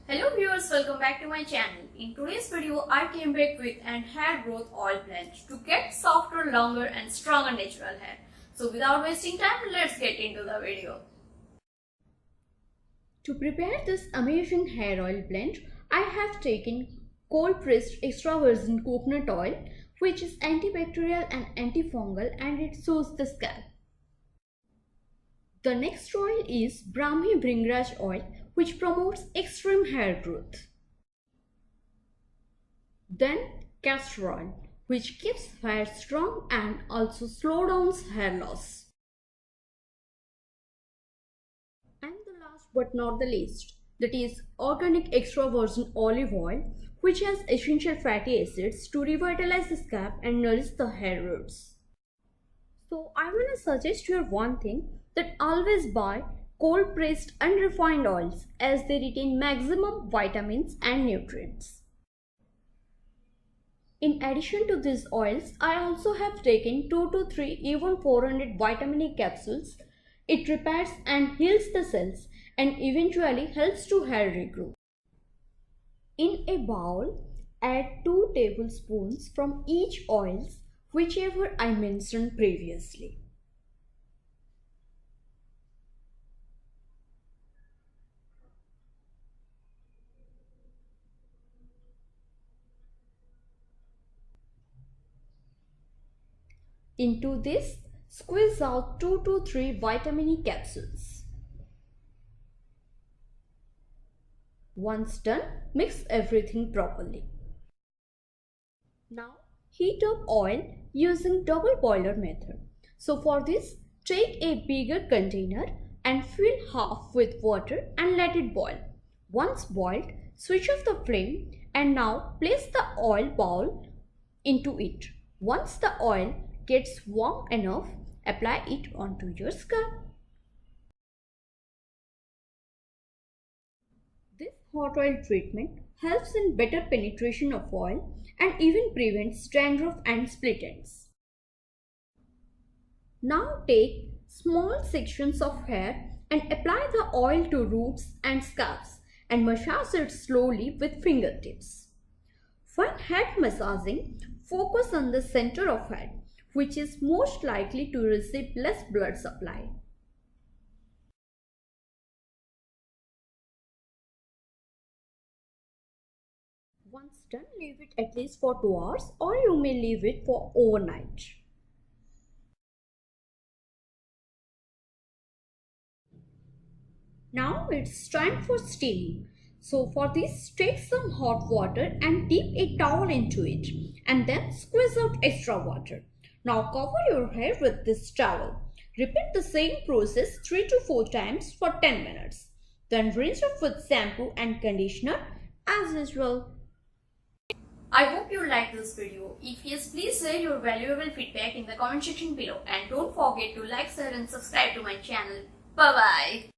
Hello viewers, welcome back to my channel. In today's video, I came back with an hair growth oil blend to get softer, longer and stronger natural hair. So without wasting time, let's get into the video. To prepare this amazing hair oil blend, I have taken cold pressed extra virgin coconut oil, which is antibacterial and antifungal, and it soothes the scalp. The next oil is Brahmi Bhringraj oil, which promotes extreme hair growth. Then castor oil, which keeps hair strong and also slows down hair loss. And the last but not the least, that is organic extra virgin olive oil, which has essential fatty acids to revitalize the scalp and nourish the hair roots. So I want to suggest here one thing, that always buy cold pressed unrefined oils as they retain maximum vitamins and nutrients. In addition to these oils, I also have taken 2 to 3 even 400 vitamin E capsules. It repairs and heals the cells and eventually helps to hair regrow. In a bowl, add 2 tablespoons from each oils, whichever I mentioned previously. Into this, squeeze out 2 to 3 vitamin E capsules. Once done, mix everything properly. Now, heat up oil using double boiler method. So for this, take a bigger container and fill half with water and let it boil. Once boiled, switch off the flame and now place the oil bowl into it. Once the oil gets warm enough, apply it onto your scalp. This hot oil treatment helps in better penetration of oil and even prevents dandruff and split ends. Now take small sections of hair and apply the oil to roots and scalps and massage it slowly with fingertips. When head massaging, focus on the center of head, which is most likely to receive less blood supply. Once done, leave it at least for 2 hours or you may leave it for overnight. Now it's time for steaming. So for this, take some hot water and dip a towel into it and then squeeze out extra water. Now cover your hair with this towel. Repeat the same process 3 to 4 times for 10 minutes. Then rinse off with shampoo and conditioner as usual. I hope you liked this video. If yes, please share your valuable feedback in the comment section below and don't forget to like, share and subscribe to my channel. Bye bye.